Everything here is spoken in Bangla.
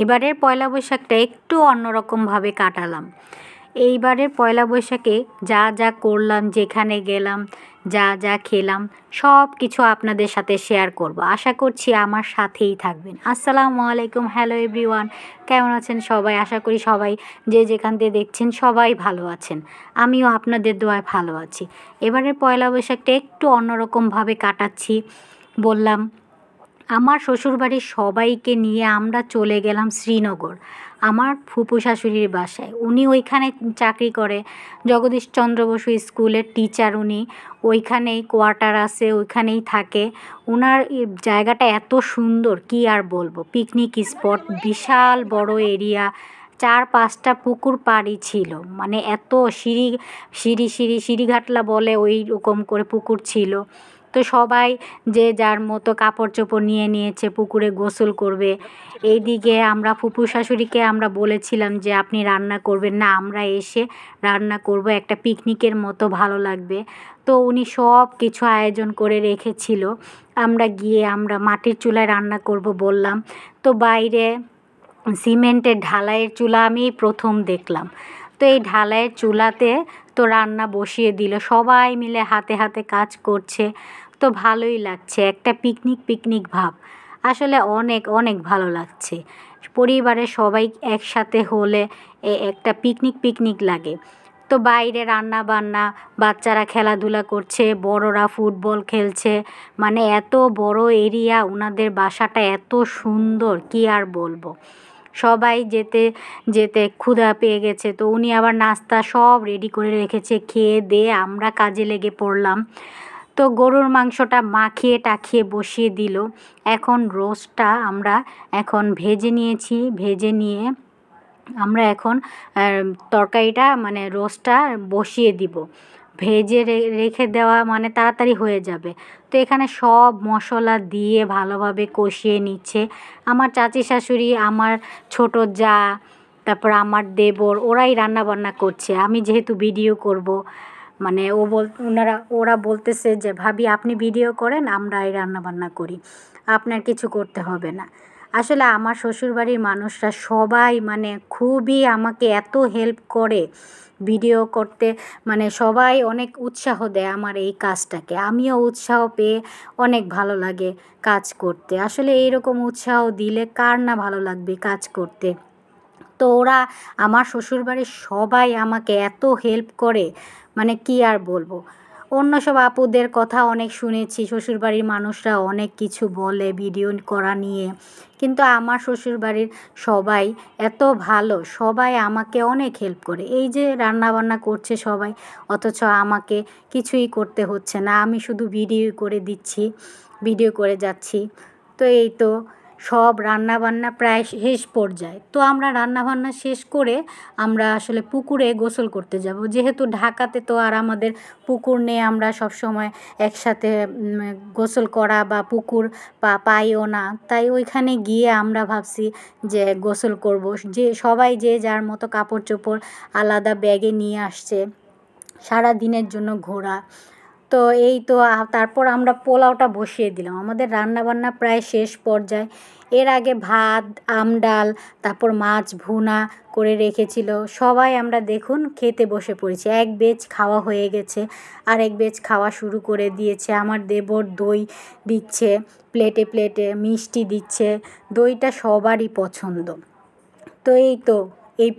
এবারের পয়লা বৈশাখটা একটু অন্যরকমভাবে কাটালাম। এইবারের পয়লা বৈশাখে যা যা করলাম, যেখানে গেলাম, যা যা খেলাম, সব কিছু আপনাদের সাথে শেয়ার করব। আশা করছি আমার সাথেই থাকবেন। আসসালামু আলাইকুম, হ্যালো এভরিওয়ান, কেমন আছেন সবাই? আশা করি সবাই যে যেখান থেকে দেখছেন সবাই ভালো আছেন। আমিও আপনাদের দোয়ায় ভালো আছি। এবারের পয়লা বৈশাখটা একটু অন্যরকমভাবে কাটাচ্ছি বললাম। আমার শ্বশুরবাড়ির সবাইকে নিয়ে আমরা চলে গেলাম শ্রীনগর, আমার ফুপু শাশুড়ির বাসায়। উনি ওইখানে চাকরি করে, জগদীশচন্দ্র বসু স্কুলের টিচার উনি। ওইখানেই কোয়ার্টার আছে, ওইখানেই থাকে। ওনার জায়গাটা এত সুন্দর কি আর বলবো। পিকনিক স্পট, বিশাল বড় এরিয়া, 4-5টা পুকুর পাড়ি ছিল, মানে এত সিঁড়িঘাটলা বলে ওই রকম করে পুকুর ছিল। তো সবাই যে যার মতো কাপড় চোপড় নিয়ে নিয়েছে, পুকুরে গোসল করবে। এইদিকে আমরা ফুপু শাশুড়িকে আমরা বলেছিলাম যে আপনি রান্না করবেন না, আমরা এসে রান্না করব, একটা পিকনিকের মতো ভালো লাগবে। তো উনি সব কিছু আয়োজন করে রেখেছিল। আমরা মাটির চুলায় রান্না করব বললাম। তো বাইরে সিমেন্টের ঢালাইয়ের চুলা আমি প্রথম দেখলাম। তো এই ঢালাইয়ের চুলাতে তো রান্না বসিয়ে দিল, সবাই মিলে হাতে হাতে কাজ করছে। তো ভালোই লাগছে, একটা পিকনিক ভাব। আসলে অনেক অনেক ভালো লাগছে। পরিবারের সবাই একসাথে হলে একটা পিকনিক লাগে। তো বাইরে রান্না বান্না, বাচ্চারা খেলাধুলা করছে, বড়রা ফুটবল খেলছে। মানে এত বড় এরিয়া, ওনাদের বাসাটা এত সুন্দর কি আর বলবো। সবাই যেতে যেতে ক্ষুধা পেয়ে গেছে, তো উনি আবার নাস্তা সব রেডি করে রেখেছে। খেয়ে দিয়ে আমরা কাজে লেগে পড়লাম। তো গরুর মাংসটা মাখিয়ে টাখিয়ে বসিয়ে দিল। এখন রোস্টটা আমরা এখন ভেজে নিয়েছি। ভেজে নিয়ে আমরা এখন তরকারিটা মানে রোস্টটা বসিয়ে দিব। ভেজে রেখে দেওয়া মানে তাড়াতাড়ি হয়ে যাবে। তো এখানে সব মশলা দিয়ে ভালোভাবে কষিয়ে নিচ্ছে আমার চাচি শাশুড়ি, আমার ছোট জা, তারপর আমার দেবর, ওরাই রান্না বান্না করছে। আমি যেহেতু ভিডিও করব, মানে ওরা বলতেছে যে ভাবি আপনি ভিডিও করেন, আমরা এই রান্নাবান্না করি, আপনার কিছু করতে হবে না। আসলে আমার শ্বশুরবাড়ির মানুষরা সবাই মানে খুবই আমাকে এত হেল্প করে ভিডিও করতে, মানে সবাই অনেক উৎসাহ দেয় আমার এই কাজটাকে। আমিও উৎসাহ পেয়ে অনেক ভালো লাগে কাজ করতে। আসলে এইরকম উৎসাহ দিলে কার না ভালো লাগবে কাজ করতে। তো ওরা, আমার শ্বশুরবাড়ির সবাই আমাকে এত হেল্প করে, মানে কি আর বলবো। অন্য সব আপুদের কথা অনেক শুনেছি, শ্বশুরবাড়ির মানুষরা অনেক কিছু বলে ভিডিও করা নিয়ে, কিন্তু আমার শ্বশুরবাড়ির সবাই এত ভালো, সবাই আমাকে অনেক হেল্প করে। এই যে রান্নাবান্না করছে সবাই, অথচ আমাকে কিছুই করতে হচ্ছে না, আমি শুধু ভিডিও করে দিচ্ছি, ভিডিও করে যাচ্ছি। তো এই তো সব রান্নাবান্না প্রায় শেষ পর্যায়ে। তো আমরা রান্নাবান্না শেষ করে আমরা আসলে পুকুরে গোসল করতে যাব। যেহেতু ঢাকাতে তো আর আমাদের পুকুর নেই, আমরা সব সময় একসাথে গোসল করা বা পুকুর পাইও না। তাই ওইখানে গিয়ে আমরা ভাবছি যে গোসল করব। যে সবাই যে যার মতো কাপড় চোপড় আলাদা ব্যাগে নিয়ে আসছে, সারা দিনের জন্য ঘোরা। তো এই তো তারপর আমরা পোলাওটা বসিয়ে দিলাম। আমাদের রান্নাবান্না প্রায় শেষ পর্যায়ে। এর আগে ভাত, ডাল, তারপর মাছ ভুনা করে রেখেছিল। সবাই আমরা দেখুন খেতে বসে পড়েছি। এক বেচ খাওয়া হয়ে গেছে, আরেক বেচ খাওয়া শুরু করে দিয়েছে। আমার দেবর দই দিচ্ছে প্লেটে প্লেটে, মিষ্টি দিচ্ছে। দইটা সবারই পছন্দ। তো এই